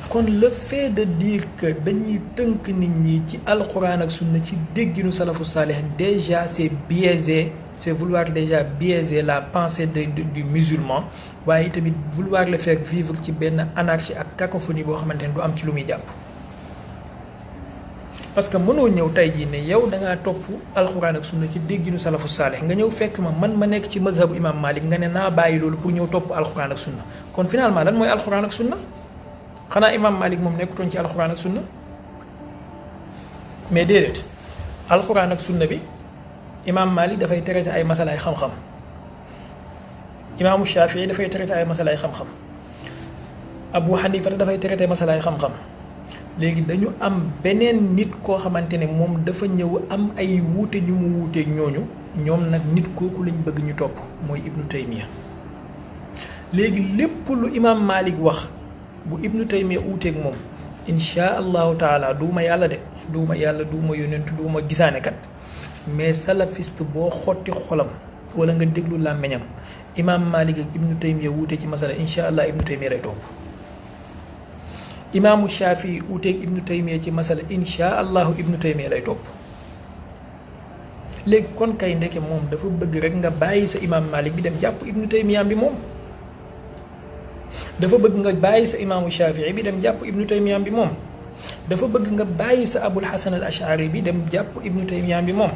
kon le fait de dire que dañuy tënk nit ñi ci alquran ak sunna ci dégginu salafu saalih déjà c'est biaisé c'est vouloir déjà biaiser la pensée du musulman waaye tamit vouloir le faire vivre ci benn anarchie ak cacophonie boo xamante ne du am ci lu muy jàpp parce que mënoo ñëw tey jii ne yow da ngaa topp alxuraan ak sunna ci dégginu salafu saalih nga ñëw fekk ma nekk ci mazhabu imam Malik nga ne naa bàyyi loolu pour ñëw topp alxuraan ak sunna kon finalement lan mooy alxuraan ak sunna xanaa imam Malik moom nekkutoon ci alxuraan ak sunna mais déedéet alxuraan ak sunna bi imaam Malik dafay traité ay masalaay xam-xam imaamu Shafii dafay traité ay masalaay xam-xam Abu Hanifa dafay traité masalaay xam-xam léegi dañu am beneen nit koo xamante ne moom dafa ñëw am ay wuute ñu mu wuuteeg ñooñu ñoom nag nit kooku lañ bëgg ñu topp mooy Ibnu Taymiya léegi lépp lu imaam Malik wax bu Ibnu Taymiya uuteeg moom insha allahu taala duuma yàlla de duuma yàlla duuma yonentu duuma gisaane kat mais salafiste boo xotti xolam wala nga déglu làmmeñam imaam Malik ak Ibnu Taymiya wuute ci masala insha allah Ibnu Taymiya lay topp imaamu Shafii uuteeg Ibnu Taymiya ci masala insha allahu Ibnu Taymiya lay topp léegi kon kay ndeke moom dafa bëgg rek nga bàyyi sa imaam Malik bi dem jàpp Ibnu Taymiya bi moom dafa bëgg nga bàyyi sa imaamu Shafii bi dem jàpp Ibnu Taymiya bi moom dafa bëgg nga bàyyi sa Abul Hasan al Ashari bi dem jàpp Ibnu Taymiya bi moom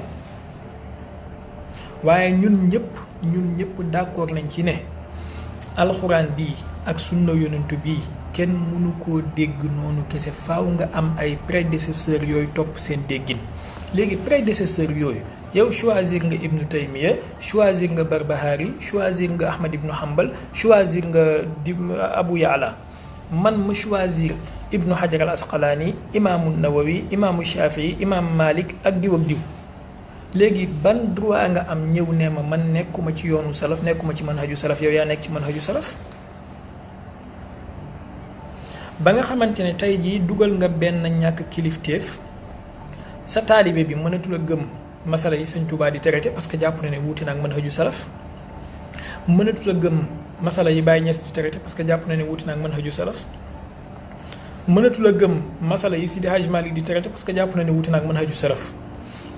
waaye ñun ñëpp d'accord nañ ci ne alxuraan bii ak sunna yonentu bii kenn mënu koo dégg noonu kese faaw nga am ay prédécesseurs yooyu topp seen déggin léegi prédécesseurs yooyu yow choisir nga Ibnu Taymiya choisir nga Barbahari choisir nga Ahmad ibnu Hanbal choisir nga Abu Ya'la man ma choisir Ibnu Hajar al Asqalaani imaamu Nawawi imaamu Shafii imaam Malik ak diw ak diw léegi ban droit nga am ñëw ne ma man nekkuma ci yoonu salaf nekkuma ci manhaju salaf yow yaa nekk ci manhaju salaf ba nga xamante ne tey jii dugal nga benn ñàkk kilifteef sa taalibe bi mënatul a gëm masala yi Sëñ Tuubaa di traité parce que jàpp na ne wuute na ak manhaju salaf mënatul a gëm masala yi Baay Ñas di traité parce que jàpp na ne wuute na ak manhaju salaf mënatul a gëm masala yi Sidi Hajj Malik di traité parce que jàpp na ne wuute na ak manhaju salaf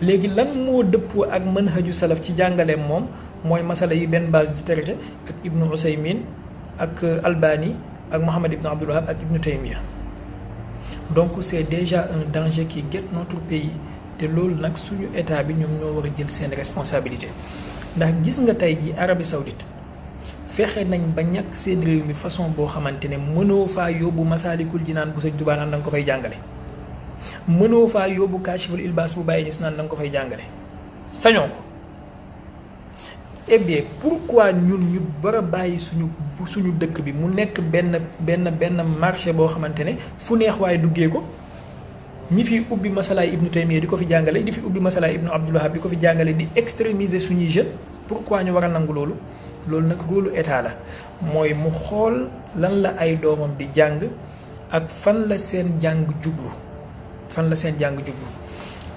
léegi lan moo dëppoo ak manhaju salaf ci jàngaleem moom mooy masala yi benn base di traité ak Ibnu Usaymin ak Albani ak Mohamed Ibn Abdul Wahab ak Ibnu Taymiya donc c'est déjà un danger qui guette notre pays te loolu nag suñu état bi ñoom ñoo war a jël seen responsabilité ndax gis nga tey ji Arabie Saoudite fexe nañ ba ñàkk seen réew mi façon boo xamante ne mënoo faa yóbbu Masaalikul Jinaan bu Sëñ Tuubaa naan da nga ko fay jàngale mënoo faa yóbbu Kaashiful Ilbaas bu Baay Ñas naan da nga ko fay jàngale sañoo ko eh bien pourquoi ñun ñu war a bàyyi suñu dëkk bi mu nekk benn marché boo xamante ne fu neex waaye duggee ko ñi fi ubbi masalaay Ibnu Taymiya di ko fi jàngale di fi ubbi masalaay Ibnu Abdul Wahab di ko fi jàngale di extrémiser suñuy jeunes pourquoi ñu war a nangu loolu nag rôlu état la mooy mu xool lan la ay doomam di jàng ak fan la seen jàng jublu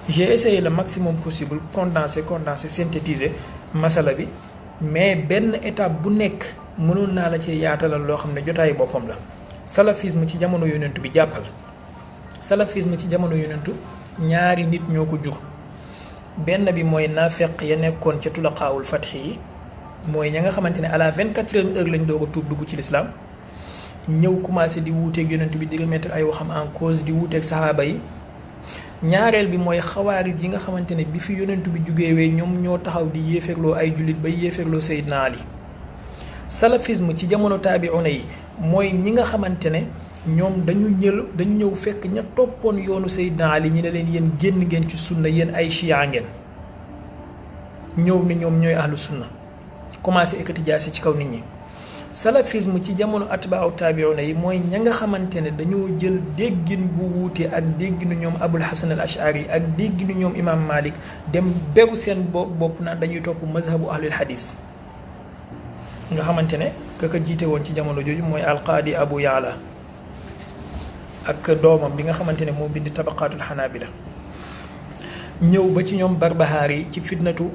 j'ai essayé le maximum possible condenser synthétiser masala bi mais benn étape bu nekk mënoon naa la ci yaatalal loo xam ne jotaayu boppam la salafisme ci jamono yonentu bi jàppal salafisme ci jamono yonentu ñaari nit ñoo ko jur benn bi mooy naafeq ya nekkoon ca tulaqaawul fatxi yi mooy ña nga xamante ne à la 24e heure lañ doog a tuub dugg ci lislaam ñëw commencé di wuuteeg yonentu bi di remettre ay waxam en cause di wuuteeg saxaaba yi ñaareel bi mooy xawaarij yi nga xamante ne bi fi yonentu bi jugeewee ñoom ñoo taxaw di yéeferloo ay jullit bay yéeferloo Seydina Ali salafisme ci jamono taabiuna yi mooy ñi nga xamante ne ñoom dañu ñëw fekk ña toppoon yoonu Seydina Ali ñi ne leen yéen génn ngeen ci sunna yéen ay chia ngeen ñëw ne ñoom ñooy ahlu sunna commencé ekkati jaasi ci kaw nit ñi salafisme ci jamono atbaaw taabiuna yi mooy ña nga xamante ne dañoo jël déggin bu wuute ak dégginu ñoom Abul Hasan al Ashari ak dégginu ñoom Imam Malik dem beru seen bopp naan dañuy topp mazhabu ahlul hadis nga xamante ne kaka jiite woon ci jamono jooju mooy alqaadi Abu Ya'la ak doomam bi nga xamante ne moo bind tabaqaatul xanaabila ñëw ba ci ñoom Barbahari ci fitnatul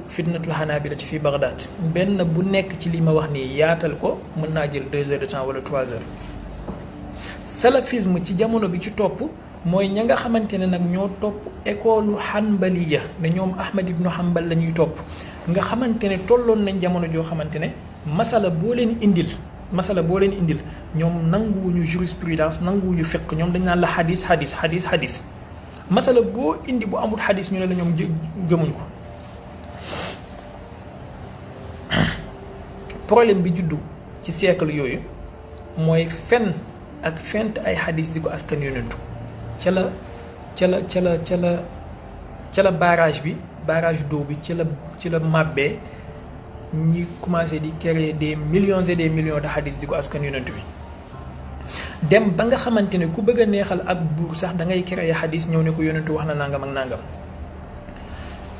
xanaabila ci fii Bagdad benn bu nekk ci li ma wax nii yaatal ko mën naa jël 2 heures de temps wala 3 heures. salafisme ci jamono bi ci topp mooy ña nga xamante ne nag ñoo topp école hanbaliya ne ñoom Ahmad ibnu Hanbal la ñuy topp nga xamante ne tolloon nañ jamono joo xamante ne masala boo leen indil ñoom nanguwuñu jurisprudence nanguwuñu fiqh ñoom dañ naan la xadis masala boo indi bu amul xadis ñu ne la ñoom gëmuñ ko. problème bi juddu ci siècle yooyu mooy fen ak fent ay xadis di ko askan yonentu ca la barrage bi barrage d'eau bi ci la màbbee ñi commencé di créer des millions et des millions de hadis di ko askan yonent bi dem ba nga xamante ne ku bëgg a neexal ak buur sax da ngay créer hadis ñëw ne ko yonentu wax na nangam ak nangam.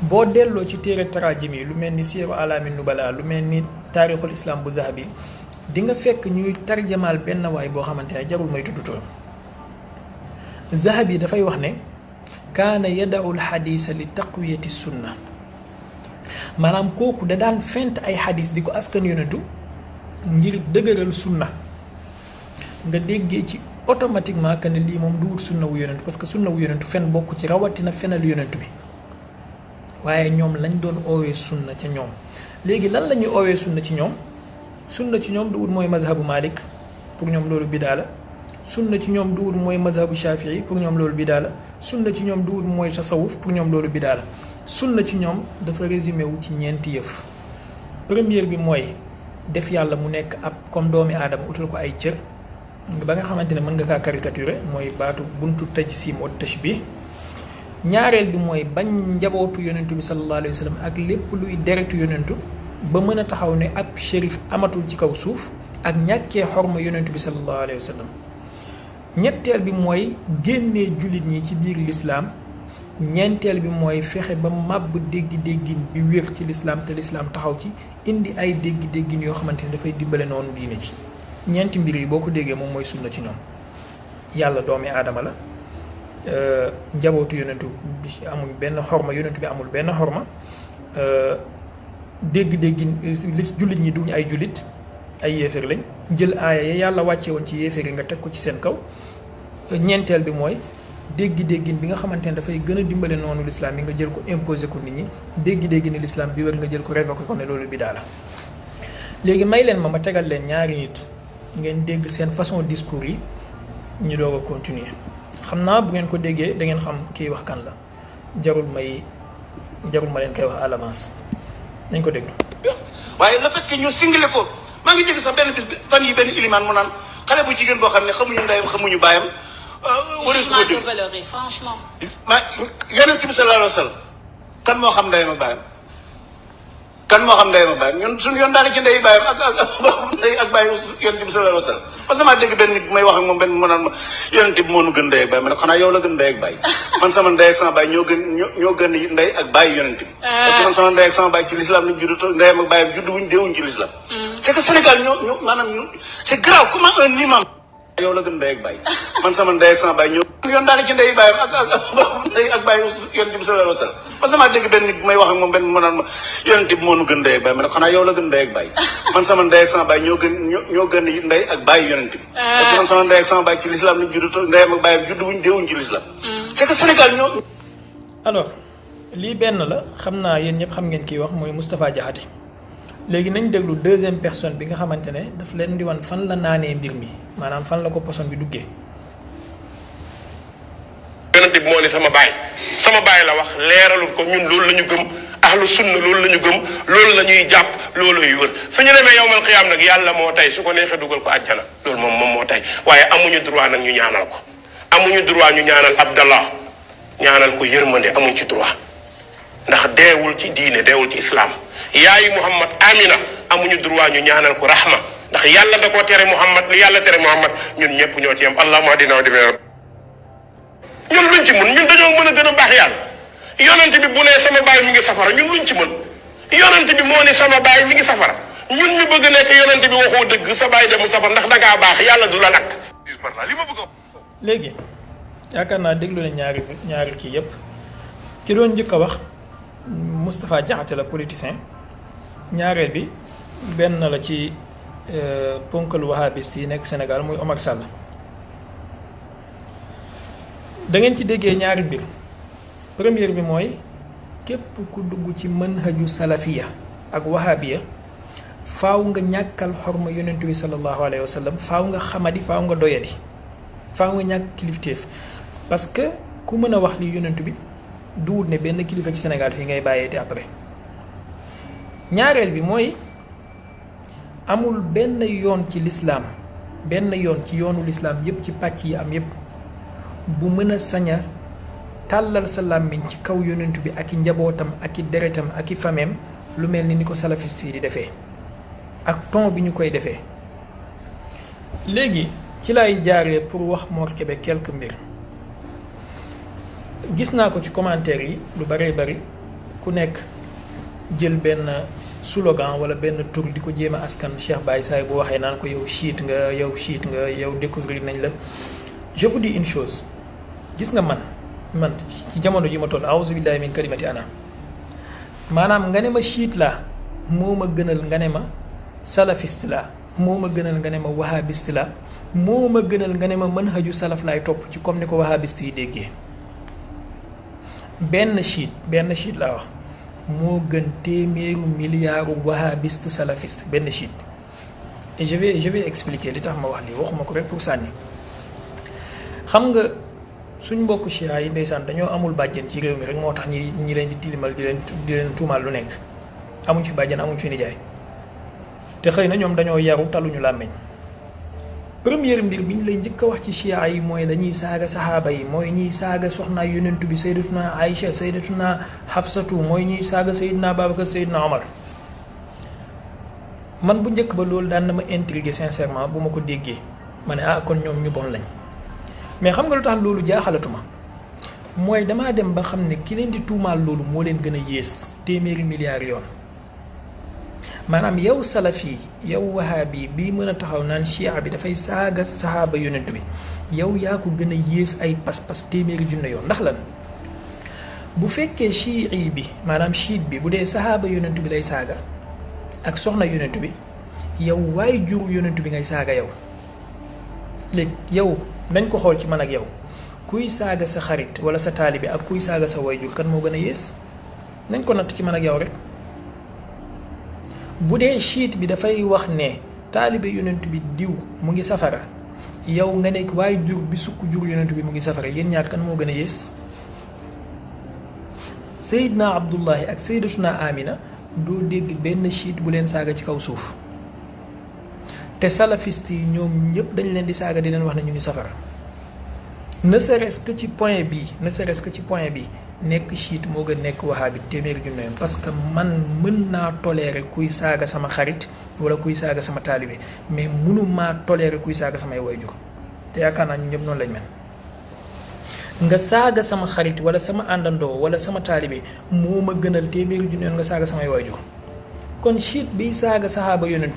boo delloo ci téere tarajim yi lu mel ni Siyaru Alaami Nubala lu mel ni taarixul islam bu Zahabi di nga fekk ñuy tarjamaal benn waay boo xamante ne jarul may tudd turam Zahabi dafay wax ne kaana yadaul xadisa li taqwiyati sunna maanaam kooku da daan fent ay xadis di ko askan yonentu ngir dëgëral sunna nga déggee ci automatiquement que ne lii moom du wut sunna wu yonentu parce que sunna wu yonentu fen bokk ci rawatina fenal yonentu bi waaye ñoom lañ doon oowee sunna ca ñoom léegi lan la ñuy oowee sunna ci ñoom du wut mooy mazhabu Malik pour ñoom loolu bidaa la sunna ci ñoom du wut mooy mazhabu Shafii pour ñoom loolu bidaa la sunna ci ñoom du wut mooy tasawuf pour ñoom loolu bidaa la sunna ci ñoom dafa résumé wu ci ñeenti yëf première bi mooy def yàlla mu nekk ab comme doomi aadama utal ko ay cër ba nga xamante ne mën nga kaa caricaturer mooy baatu buntu tajsiim wa tashbih ñaareel bi mooy bañ njabootu yonentu bi sallallahu alayhi wa sallam ak lépp luy deretu yonentu ba mën a taxaw ne ab shérif amatul ci kaw suuf ak ñàkkee xorma yonentu bi sallallahu alayhi wa sallam ñetteel bi mooy génnee jullit ñi ci biir lislaam ñeenteel bi mooy fexe ba màbb déggi-déggin bi wér ci lislaam te lislaam taxaw ci indi ay déggi-déggin yoo xamante ne dafay dimbale noonu diine ci ñeenti mbir yi boo ko déggee moom mooy sunna ci ñoom yàlla doomi aadama la njabootu yonentu bi amul benn xorma yonentu bi amul benn xorma dégg-déggin lis jullit ñi duñu ay jullit ay yéeféer lañ jël aaya ya yàlla wàcce woon ci yéeféer yi nga teg ko ci seen kaw ñeenteel bi mooy dégg-déggin bi nga xamante ne dafay gën a dimbale noonu lislaam yi nga jël ko imposer ko nit ñi dégg-déggin lislaam bi wér nga jël ko révoqué ko ne loolu bidaa la léegi may leen ma tegal leen ñaari nit ngeen dégg seen façon discours yi ñu doog a continuer xam naa bu ngeen ko déggee da ngeen xam kii wax kan la jarul ma leen koy wax à l'avance nañ ko déglu. waaye le fait que ñu single ko maa ngi dégg sax benn bis fan yi benn ilimaan mu naan xale bu jigéen boo xam ne xamuñu ndeyam xamuñu baayam. waris ko dégg franchement. ma yonent bi sallallahu alayhi wa sallam kan moo xam ndeyam ak baayam kan moo xam ndeyam ak baayam ñun suñu yoon daal ci ndey baayam ak bàyyi yonent bi sallallahu alayhi wa sallam parce que maa dégg benn nit may wax ak moom benn mu naan ma yonent bi moo nu gën ndey ak baay ma ne xanaa yow la gën ndey ak baay man sama ndey ak sama baay ñoo gën ndey ak baay yonent bi parce que man sama ndey ak sama baay ci l'islam lañ judd ndeyam ak baayam judd wuñ deewuñ ci l'islam c'est que Sénégal ñoo maanaam ñu c'est grave comment un imam yow la gën ndey ak baay man sama ndey ak sama baay ñoo yoon daal ci ndey baayam ak baay yonent bi sallallahu alayhi wa sallam parce que maa dégg benn nit may wax ak moom benn mu naan ma yonent bi moo nu gën ndey ak baay ma ne xanaa yow la gën ndey ak baay man sama ndey ak sama baay ñoo gën ndey ak baay yonent bi parce que man sama ndey ak sama baay ci l'islam lañ judd ndeyam ak baayam judd wuñ deewuñ ci l'islam c'est que Sénégal ñoo alors lii benn la xam naa yéen ñëpp xam ngeen kii wax mooy Moustapha Diakhaté léegi nañ déglu deuxième personne bi nga xamante ne daf leen di wan fan la naanee mbir mi maanaam fan la ko poson bi duggee. yonent bi moo ne sama baay la wax leeralul ko ñun loolu la ñu gëm ahlu sunna loolu la ñu gëm loolu la ñuy jàpp loolu yu wër su ñu demee yowmal xiyaam nag yàlla moo tey su ko neexee dugal ko àjjana loolu moom moo tey waaye amuñu droit nag ñu ñaanal ko amuñu droit ñu ñaanal Abdallah ñaanal ko yërmande amuñ ci droit ndax deewul ci diine deewul ci islam. yaayu Muhammad Amina amuñu droit ñu ñaanal ko rahma ndax yàlla da koo tere Muhammad li yàlla tere Muhammad ñun ñëpp ñoo ci yam allahumma hadina wa dimee ñun luñ ci mën ñun dañoo mën a gën a baax yàlla yonent bi bu nee sama baay mi ngi safara ñun luñ ci mën yonent bi moo ne sama baay mi ngi safara ñun ñu bëgg nekk yonent bi waxoo dëgg sa baay demul safara ndax dangaa baax yàlla du la lakk. léegi yaakaar naa déglu ne ñaari kii yëpp ki doon njëkk a wax Moustapha Diakhaté la politicien ñaareel bi benn la ci ponkal wahabiste yi nekk Sénégal muy Omar Sall da ngeen ci déggee ñaari mbir première bi mooy képp ku dugg ci manhaju salafiya ak wahabiya faaw nga ñàkkal xorma yonentu bi sallallahu alayhi wa sallam faaw nga xamadi faaw nga doyadi faaw nga ñàkk kilifteef parce que ku mën a wax li yonentu bi duwut ne benn kilifa ci Sénégal fii ngay bàyyeete après ñaareel bi mooy amul benn yoon ci lislaam benn yoon ci yoonu lislaam yépp ci pàcc yi am yépp bu mën a saña tàllal sa làmmiñ ci kaw yonent bi ak i njabootam ak i deretam ak i fameem lu mel ni ko salafiste yi di defee ak ton bi ñu koy defee. léegi ci lay jaaree pour wax Mor Kébé quelques mbir. gis naa ko ci commentaire yi lu bëree bëri ku nekk jël benn slogan wala benn tur di ko jéem a askan Cheikh Baye saay bu waxee naan ko yow chiite nga yow découvrir nañ la. je vous dis une chose gis nga man ci jamono ji ma toll a'uzu billahi min kalimati ana maanaam nga ne ma chiite la moo ma gënal nga ne ma salafiste la moo ma gënal nga ne ma wahabiste la moo ma gënal nga ne ma manhaju salaf laay topp ci comme ni ko wahabiste yi déggee. benn chiite laa wax moo gën téeméeru milliardu wahabiste salafiste benn chiite et je vais expliquer li tax ma wax lii waxuma ko rek pour sànni. xam nga suñ mbokku chia yi ndeysaan dañoo amul bàjjen ci réew mi rek moo tax ñi leen di tilimal di leen tuumaal lu nekk amuñ fi bàjjen amuñ fi nijaay te xëy na ñoom dañoo yaru taluñu làmmeñ. première mbir bi ñu lay njëkk a wax ci chia yi mooy dañuy saaga saxaaba yi mooy ñuy saaga soxnaa yonentu bi sayyidatuna Aïcha sayyidatuna Hafsatu mooy ñuy saaga sayyidina Babacar sayyidina Omar. man bu njëkk ba loolu daan na ma intriguer sincèrement bu ma ko déggee ma ne kon ñoom ñu bon lañ. mais xam nga lu tax loolu jaaxalatuma mooy damaa dem ba xam ne ki leen di tuumaal loolu moo leen gën a yées téeméeri milliards yoon maanaam yow salafi yow wahabi bii mën a taxaw naan chia bi dafay saaga saxaaba yonent bi yow yaa ko gën a yées ay pas-pas téeméeri junne yoon ndax lan bu fekkee chii bi maanaam chiite bi bu dee saxaaba yonent bi lay saaga ak soxna yonent bi yow waaye juru yonent bi ngay saaga yow léegi yow nañ ko xool ci man ak yow kuy saaga sa xarit wala sa taalibe ak kuy saaga sa wayjur kan moo gën a yées nañ ko natt ci man ak yow rek bu dee chiite bi dafay wax ne taalibe yonent bi diw mu ngi safara yow nga nekk waaye jur bi sukk jur yonent bi mu ngi safara yéen ñaar kan moo gën a yées. Seydina Abdullahi ak Seydatuna Amina doo dégg benn chiite bu leen saaga ci kaw suuf te salafiste yi ñoom ñëpp dañ leen di saaga di leen wax ne ñu ngi safara ne serait-ce que ci point bii nekk chiite moo gën nekk wahabi téeméeri junne yoon parce que man mën naa tolérer kuy saaga sama xarit wala kuy saaga sama taalibe mais mënu maa tolérer kuy saaga samay wayjur te yaakaar naa ñu ñëpp noonu lañ mel. nga saaga sama xarit wala sama àndandoo wala sama taalibe moo ma gënal téeméeri junne yoon nga saaga samay wayjur kon chiite biy saaga saxaaba yonent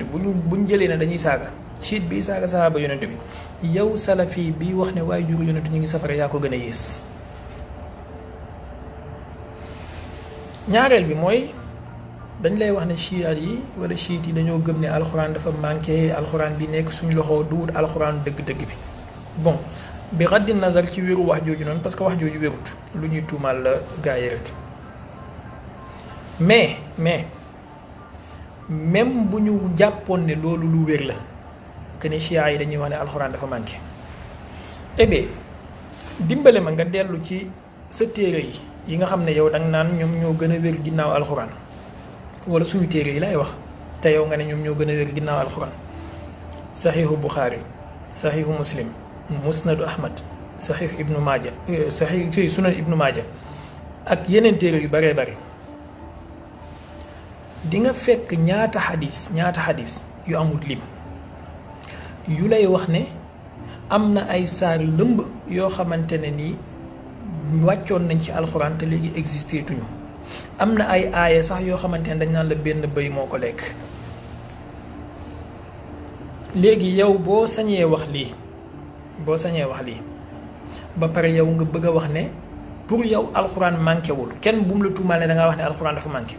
buñ jëlee ne dañuy saaga chiite biy saaga saxaaba yonent bi yow salafi bii wax ne waajur yonent ñu ngi safara yaa ko gën a yées. ñaareel bi mooy dañ lay wax ne chia yi wala chiite yi dañoo gëm ne alxuraan dafa manqué alxuraan bi nekk suñ loxo duwut alxuraan dëgg-dëgg bi bon bi raddi nazar ci wéru wax jooju noonu parce que wax jooju wérut lu ñuy tuumaal la gaa yi rek mais même bu ñu jàppoon ne loolu lu wér la que ne chia yi dañuy wax ne alxuraan dafa manqué eh bien dimbale ma nga dellu ci sa téere yi nga xam ne yow danga naan ñoom ñoo gën a wér ginnaaw alxuraan wala suñu téere yi lay wax te yow nga ne ñoom ñoo gën a wér ginnaaw alxuraan saxiixu Buxaari saxiixu Muslim musnadu Ahmad saxiix ibnu Maaja saxiix sunan ibnu Maaja ak yeneen téere yu baree bari di nga fekk ñaata xadis yu amul lim yu lay wax ne am na ay saar lëmb yoo xamante ne nii wàccoon nañ ci alxuraan te léegi existé tuñu am na ay aaya sax yoo xamante ne dañ naan la benn bëy moo ko lekk. léegi yow boo sañee wax lii ba pare yow nga bëgg a wax ne pour yow alxuraan manqué wul kenn bu mu la tuumaal ne da ngaa wax ne alxuraan dafa manqué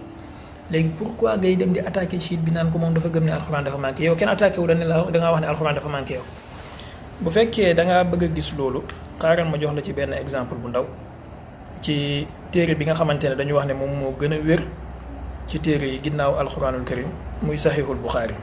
léegi pourquoi ngay dem di attaqué chiite bi naan ko moom dafa gëm ne alxuraan dafa manqué yow kenn attaqué wu la ne la da ngaa wax ne alxuraan dafa manqué yow. bu fekkee da ngaa bëgg a gis loolu xaaral ma jox la ci benn exemple bu ndaw ci téere bi nga xamante ne dañu wax ne moom moo gën a wér ci téere yi ginnaaw alxuraanul karim muy saxiixul Buxaari